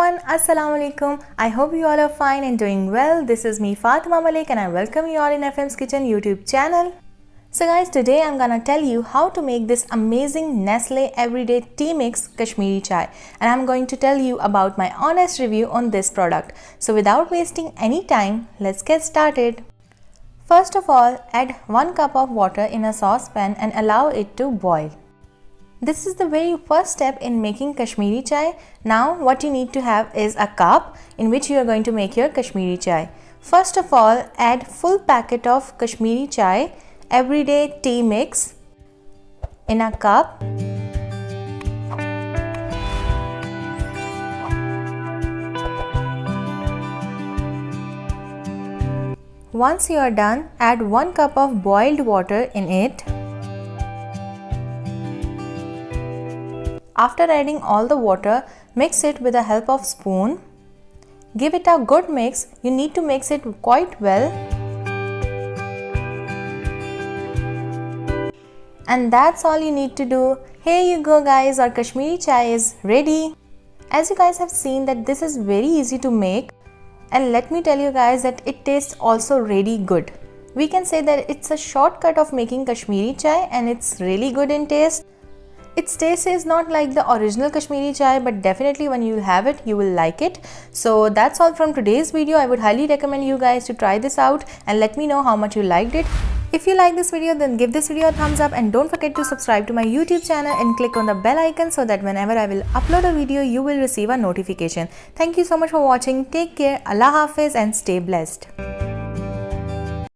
everyone, Assalamu alaikum. I hope you all are fine and doing well. This is me Fatima Malik and I welcome you all in FM's Kitchen YouTube channel. So guys, today I'm gonna tell you how to make this amazing Nestle everyday tea mix Kashmiri chai, and I'm going to tell you about my honest review on this product. So without wasting any time, let's get started. First of all, add 1 cup of water in a saucepan and allow it to boil. This is the very first step in making Kashmiri chai. Now what you need to have is a cup in which you are going to make your Kashmiri chai. First of all, add full packet of Kashmiri chai everyday tea mix in a cup. Once you are done, add 1 cup of boiled water in it. After adding all the water, mix it with the help of spoon. Give it a good mix. You need to mix it quite well. And that's all you need to do. Here you go guys, our Kashmiri chai is ready. As you guys have seen that this is very easy to make, and let me tell you guys that it tastes also really good. We can say that it's a shortcut of making Kashmiri chai and it's really good in taste. Its taste is not like the original Kashmiri chai, but definitely when you have it, you will like it. So that's all from today's video. I would highly recommend you guys to try this out and let me know how much you liked it. If you like this video, then give this video a thumbs up and don't forget to subscribe to my YouTube channel and click on the bell icon so that whenever I will upload a video, you will receive a notification. Thank you so much for watching. Take care. Allah Hafiz and stay blessed.